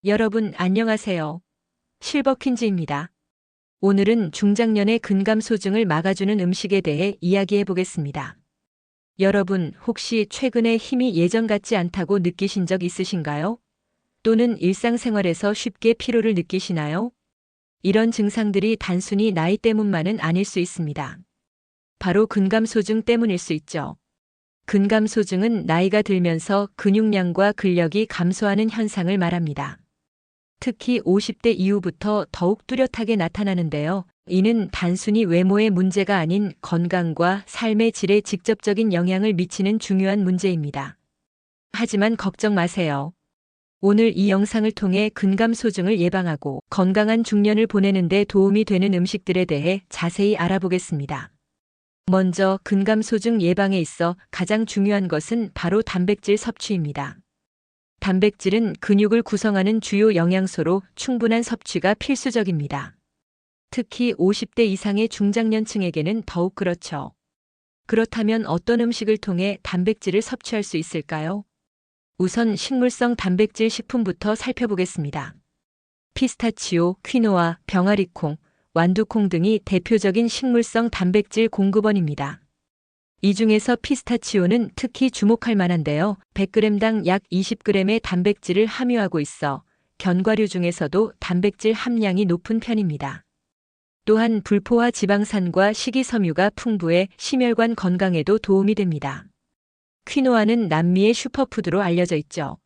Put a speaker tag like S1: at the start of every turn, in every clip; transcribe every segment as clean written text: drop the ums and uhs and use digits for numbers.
S1: 여러분 안녕하세요. 실버퀸즈입니다. 오늘은 중장년의 근감소증을 막아주는 음식에 대해 이야기해 보겠습니다. 여러분 혹시 최근에 힘이 예전 같지 않다고 느끼신 적 있으신가요? 또는 일상생활에서 쉽게 피로를 느끼시나요? 이런 증상들이 단순히 나이 때문만은 아닐 수 있습니다. 바로 근감소증 때문일 수 있죠. 근감소증은 나이가 들면서 근육량과 근력이 감소하는 현상을 말합니다. 특히 50대 이후부터 더욱 뚜렷하게 나타나는데요. 이는 단순히 외모의 문제가 아닌 건강과 삶의 질에 직접적인 영향을 미치는 중요한 문제입니다. 하지만 걱정 마세요. 오늘 이 영상을 통해 근감소증을 예방하고 건강한 중년을 보내는 데 도움이 되는 음식들에 대해 자세히 알아보겠습니다. 먼저 근감소증 예방에 있어 가장 중요한 것은 바로 단백질 섭취입니다. 단백질은 근육을 구성하는 주요 영양소로 충분한 섭취가 필수적입니다. 특히 50대 이상의 중장년층에게는 더욱 그렇죠. 그렇다면 어떤 음식을 통해 단백질을 섭취할 수 있을까요? 우선 식물성 단백질 식품부터 살펴보겠습니다. 피스타치오, 퀴노아, 병아리콩, 완두콩 등이 대표적인 식물성 단백질 공급원입니다. 이 중에서 피스타치오는 특히 주목할 만한데요. 100g당 약 20g의 단백질을 함유하고 있어 견과류 중에서도 단백질 함량이 높은 편입니다. 또한 불포화 지방산과 식이섬유가 풍부해 심혈관 건강에도 도움이 됩니다. 퀴노아는 남미의 슈퍼푸드로 알려져 있죠.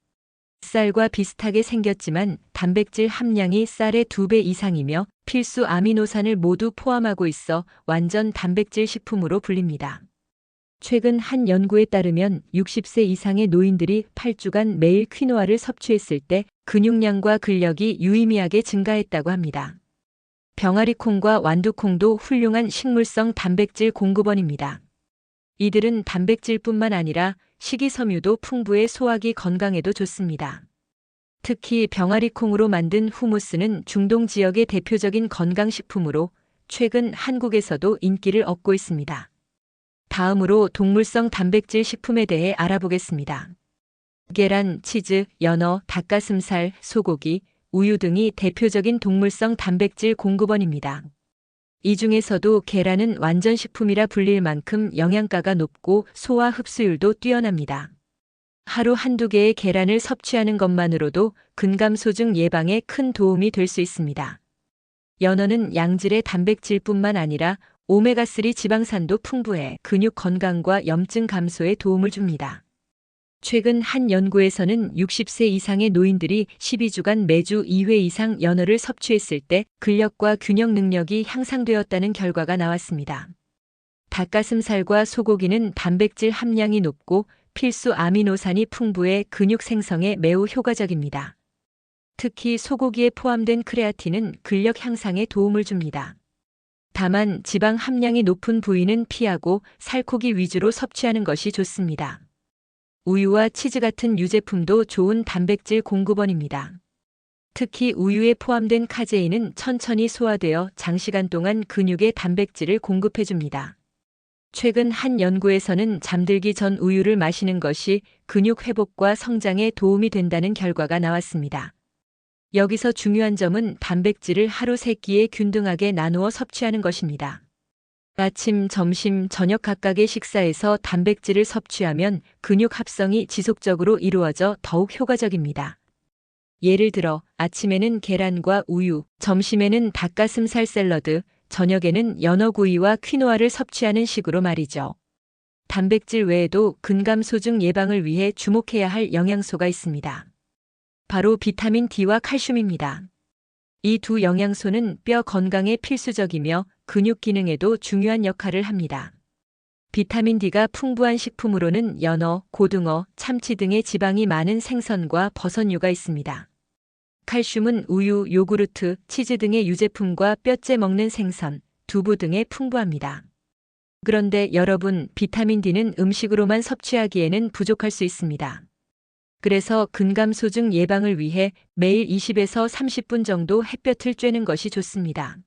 S1: 쌀과 비슷하게 생겼지만 단백질 함량이 쌀의 2배 이상이며 필수 아미노산을 모두 포함하고 있어 완전 단백질 식품으로 불립니다. 최근 한 연구에 따르면 60세 이상의 노인들이 8주간 매일 퀴노아를 섭취했을 때 근육량과 근력이 유의미하게 증가했다고 합니다. 병아리콩과 완두콩도 훌륭한 식물성 단백질 공급원입니다. 이들은 단백질뿐만 아니라 식이섬유도 풍부해 소화기 건강에도 좋습니다. 특히 병아리콩으로 만든 후무스는 중동 지역의 대표적인 건강식품으로 최근 한국에서도 인기를 얻고 있습니다. 다음으로 동물성 단백질 식품에 대해 알아보겠습니다. 계란, 치즈, 연어, 닭가슴살, 소고기, 우유 등이 대표적인 동물성 단백질 공급원입니다. 이 중에서도 계란은 완전식품이라 불릴 만큼 영양가가 높고 소화 흡수율도 뛰어납니다. 하루 한두 개의 계란을 섭취하는 것만으로도 근감소증 예방에 큰 도움이 될 수 있습니다. 연어는 양질의 단백질뿐만 아니라 오메가3 지방산도 풍부해 근육 건강과 염증 감소에 도움을 줍니다. 최근 한 연구에서는 60세 이상의 노인들이 12주간 매주 2회 이상 연어를 섭취했을 때 근력과 균형 능력이 향상되었다는 결과가 나왔습니다. 닭가슴살과 소고기는 단백질 함량이 높고 필수 아미노산이 풍부해 근육 생성에 매우 효과적입니다. 특히 소고기에 포함된 크레아틴은 근력 향상에 도움을 줍니다. 다만 지방 함량이 높은 부위는 피하고 살코기 위주로 섭취하는 것이 좋습니다. 우유와 치즈 같은 유제품도 좋은 단백질 공급원입니다. 특히 우유에 포함된 카제인은 천천히 소화되어 장시간 동안 근육에 단백질을 공급해줍니다. 최근 한 연구에서는 잠들기 전 우유를 마시는 것이 근육 회복과 성장에 도움이 된다는 결과가 나왔습니다. 여기서 중요한 점은 단백질을 하루 3끼에 균등하게 나누어 섭취하는 것입니다. 아침, 점심, 저녁 각각의 식사에서 단백질을 섭취하면 근육 합성이 지속적으로 이루어져 더욱 효과적입니다. 예를 들어 아침에는 계란과 우유, 점심에는 닭가슴살 샐러드, 저녁에는 연어구이와 퀴노아를 섭취하는 식으로 말이죠. 단백질 외에도 근감소증 예방을 위해 주목해야 할 영양소가 있습니다. 바로 비타민 D와 칼슘입니다. 이 두 영양소는 뼈 건강에 필수적이며 근육 기능에도 중요한 역할을 합니다. 비타민 D가 풍부한 식품으로는 연어, 고등어, 참치 등의 지방이 많은 생선과 버섯류가 있습니다. 칼슘은 우유, 요구르트, 치즈 등의 유제품과 뼈째 먹는 생선, 두부 등에 풍부합니다. 그런데 여러분, 비타민 D는 음식으로만 섭취하기에는 부족할 수 있습니다. 그래서 근감소증 예방을 위해 매일 20에서 30분 정도 햇볕을 쬐는 것이 좋습니다.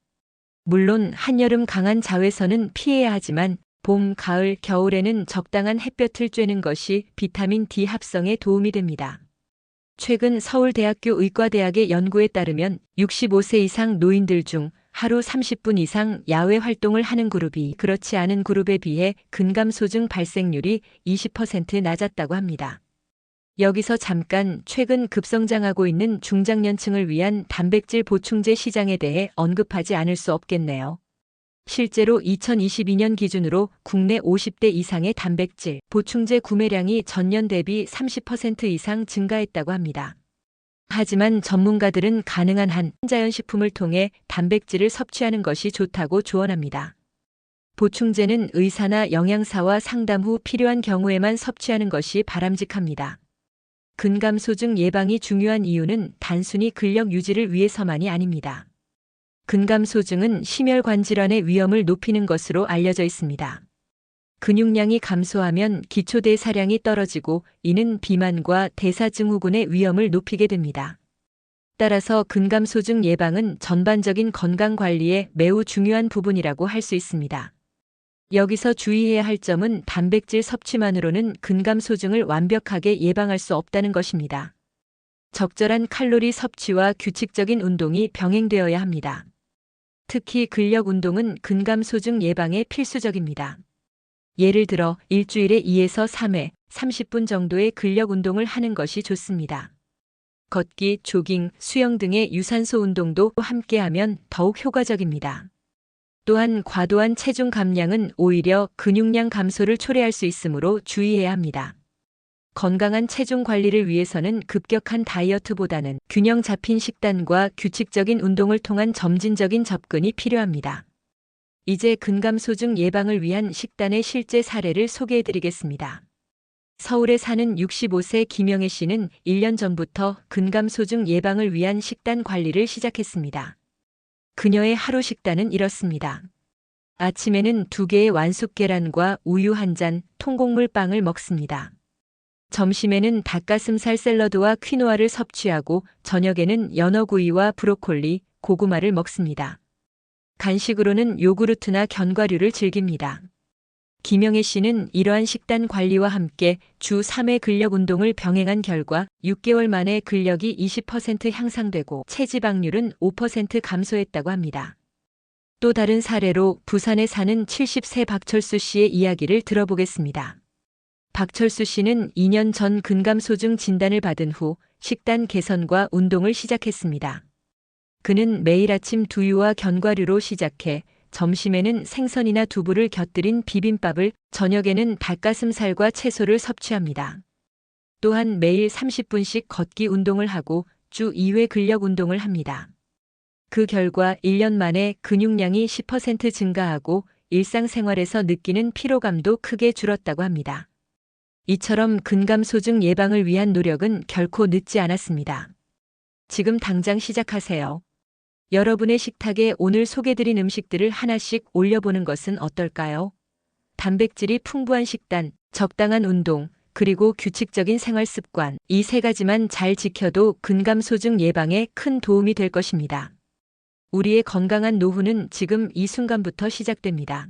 S1: 물론 한여름 강한 자외선은 피해야 하지만 봄, 가을, 겨울에는 적당한 햇볕을 쬐는 것이 비타민 D 합성에 도움이 됩니다. 최근 서울대학교 의과대학의 연구에 따르면 65세 이상 노인들 중 하루 30분 이상 야외 활동을 하는 그룹이 그렇지 않은 그룹에 비해 근감소증 발생률이 20% 낮았다고 합니다. 여기서 잠깐 최근 급성장하고 있는 중장년층을 위한 단백질 보충제 시장에 대해 언급하지 않을 수 없겠네요. 실제로 2022년 기준으로 국내 50대 이상의 단백질 보충제 구매량이 전년 대비 30% 이상 증가했다고 합니다. 하지만 전문가들은 가능한 한 자연식품을 통해 단백질을 섭취하는 것이 좋다고 조언합니다. 보충제는 의사나 영양사와 상담 후 필요한 경우에만 섭취하는 것이 바람직합니다. 근감소증 예방이 중요한 이유는 단순히 근력 유지를 위해서만이 아닙니다. 근감소증은 심혈관 질환의 위험을 높이는 것으로 알려져 있습니다. 근육량이 감소하면 기초대사량이 떨어지고 이는 비만과 대사증후군의 위험을 높이게 됩니다. 따라서 근감소증 예방은 전반적인 건강관리에 매우 중요한 부분이라고 할 수 있습니다. 여기서 주의해야 할 점은 단백질 섭취만으로는 근감소증을 완벽하게 예방할 수 없다는 것입니다. 적절한 칼로리 섭취와 규칙적인 운동이 병행되어야 합니다. 특히 근력 운동은 근감소증 예방에 필수적입니다. 예를 들어 일주일에 2에서 3회, 30분 정도의 근력 운동을 하는 것이 좋습니다. 걷기, 조깅, 수영 등의 유산소 운동도 함께하면 더욱 효과적입니다. 또한 과도한 체중 감량은 오히려 근육량 감소를 초래할 수 있으므로 주의해야 합니다. 건강한 체중 관리를 위해서는 급격한 다이어트보다는 균형 잡힌 식단과 규칙적인 운동을 통한 점진적인 접근이 필요합니다. 이제 근감소증 예방을 위한 식단의 실제 사례를 소개해 드리겠습니다. 서울에 사는 65세 김영애 씨는 1년 전부터 근감소증 예방을 위한 식단 관리를 시작했습니다. 그녀의 하루 식단은 이렇습니다. 아침에는 2개의 완숙 계란과 우유 1잔, 통곡물 빵을 먹습니다. 점심에는 닭가슴살 샐러드와 퀴노아를 섭취하고 저녁에는 연어구이와 브로콜리, 고구마를 먹습니다. 간식으로는 요구르트나 견과류를 즐깁니다. 김영애 씨는 이러한 식단 관리와 함께 주 3회 근력 운동을 병행한 결과 6개월 만에 근력이 20% 향상되고 체지방률은 5% 감소했다고 합니다. 또 다른 사례로 부산에 사는 70세 박철수 씨의 이야기를 들어보겠습니다. 박철수 씨는 2년 전 근감소증 진단을 받은 후 식단 개선과 운동을 시작했습니다. 그는 매일 아침 두유와 견과류로 시작해 점심에는 생선이나 두부를 곁들인 비빔밥을, 저녁에는 닭가슴살과 채소를 섭취합니다. 또한 매일 30분씩 걷기 운동을 하고 주 2회 근력 운동을 합니다. 그 결과 1년 만에 근육량이 10% 증가하고 일상생활에서 느끼는 피로감도 크게 줄었다고 합니다. 이처럼 근감소증 예방을 위한 노력은 결코 늦지 않았습니다. 지금 당장 시작하세요. 여러분의 식탁에 오늘 소개드린 음식들을 하나씩 올려보는 것은 어떨까요? 단백질이 풍부한 식단, 적당한 운동, 그리고 규칙적인 생활 습관, 이 3가지만 잘 지켜도 근감소증 예방에 큰 도움이 될 것입니다. 우리의 건강한 노후는 지금 이 순간부터 시작됩니다.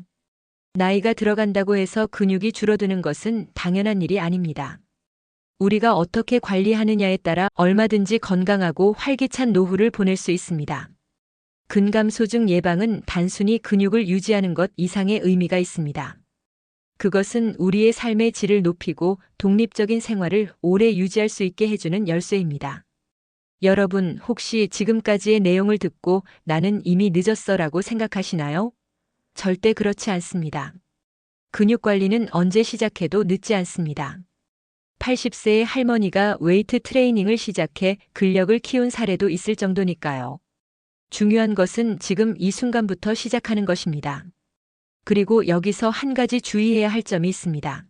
S1: 나이가 들어간다고 해서 근육이 줄어드는 것은 당연한 일이 아닙니다. 우리가 어떻게 관리하느냐에 따라 얼마든지 건강하고 활기찬 노후를 보낼 수 있습니다. 근감소증 예방은 단순히 근육을 유지하는 것 이상의 의미가 있습니다. 그것은 우리의 삶의 질을 높이고 독립적인 생활을 오래 유지할 수 있게 해주는 열쇠입니다. 여러분, 혹시 지금까지의 내용을 듣고 나는 이미 늦었어라고 생각하시나요? 절대 그렇지 않습니다. 근육 관리는 언제 시작해도 늦지 않습니다. 80세의 할머니가 웨이트 트레이닝을 시작해 근력을 키운 사례도 있을 정도니까요. 중요한 것은 지금 이 순간부터 시작하는 것입니다. 그리고 여기서 한 가지 주의해야 할 점이 있습니다.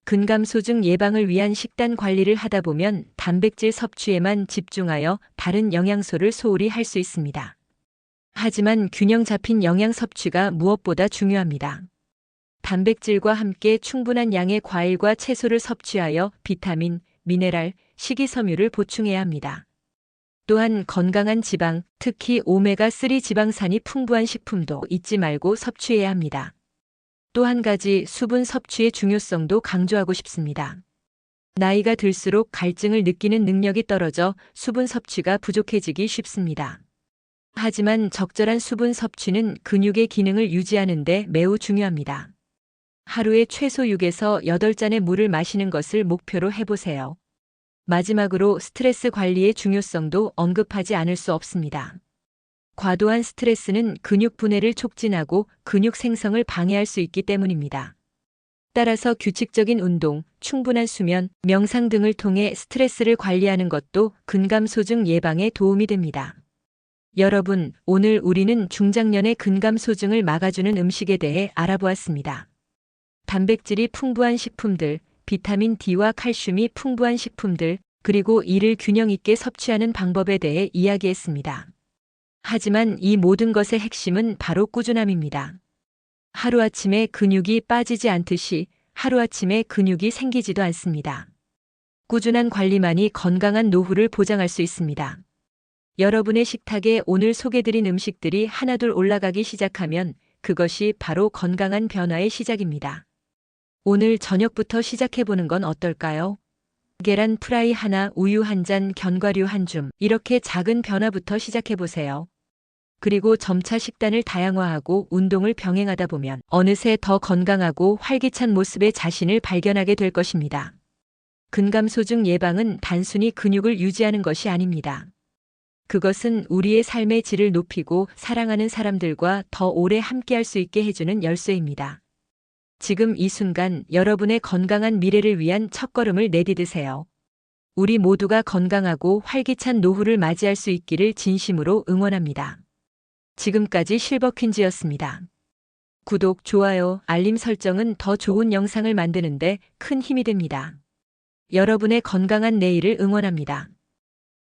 S1: 근감소증 예방을 위한 식단 관리를 하다 보면 단백질 섭취에만 집중하여 다른 영양소를 소홀히 할 수 있습니다. 하지만 균형 잡힌 영양 섭취가 무엇보다 중요합니다. 단백질과 함께 충분한 양의 과일과 채소를 섭취하여 비타민, 미네랄, 식이섬유를 보충해야 합니다. 또한 건강한 지방, 특히 오메가3 지방산이 풍부한 식품도 잊지 말고 섭취해야 합니다. 또 한 가지 수분 섭취의 중요성도 강조하고 싶습니다. 나이가 들수록 갈증을 느끼는 능력이 떨어져 수분 섭취가 부족해지기 쉽습니다. 하지만 적절한 수분 섭취는 근육의 기능을 유지하는 데 매우 중요합니다. 하루에 최소 6에서 8잔의 물을 마시는 것을 목표로 해보세요. 마지막으로 스트레스 관리의 중요성도 언급하지 않을 수 없습니다. 과도한 스트레스는 근육 분해를 촉진하고 근육 생성을 방해할 수 있기 때문입니다. 따라서 규칙적인 운동, 충분한 수면, 명상 등을 통해 스트레스를 관리하는 것도 근감소증 예방에 도움이 됩니다. 여러분, 오늘 우리는 중장년의 근감소증을 막아주는 음식에 대해 알아보았습니다. 단백질이 풍부한 식품들, 비타민 D와 칼슘이 풍부한 식품들, 그리고 이를 균형 있게 섭취하는 방법에 대해 이야기했습니다. 하지만 이 모든 것의 핵심은 바로 꾸준함입니다. 하루아침에 근육이 빠지지 않듯이 하루아침에 근육이 생기지도 않습니다. 꾸준한 관리만이 건강한 노후를 보장할 수 있습니다. 여러분의 식탁에 오늘 소개드린 음식들이 하나둘 올라가기 시작하면 그것이 바로 건강한 변화의 시작입니다. 오늘 저녁부터 시작해보는 건 어떨까요? 계란 프라이 하나, 우유 한 잔, 견과류 한 줌, 이렇게 작은 변화부터 시작해보세요. 그리고 점차 식단을 다양화하고 운동을 병행하다 보면 어느새 더 건강하고 활기찬 모습의 자신을 발견하게 될 것입니다. 근감소증 예방은 단순히 근육을 유지하는 것이 아닙니다. 그것은 우리의 삶의 질을 높이고 사랑하는 사람들과 더 오래 함께할 수 있게 해주는 열쇠입니다. 지금 이 순간 여러분의 건강한 미래를 위한 첫걸음을 내디드세요. 우리 모두가 건강하고 활기찬 노후를 맞이할 수 있기를 진심으로 응원합니다. 지금까지 실버퀸즈였습니다. 구독, 좋아요, 알림 설정은 더 좋은 영상을 만드는데 큰 힘이 됩니다. 여러분의 건강한 내일을 응원합니다.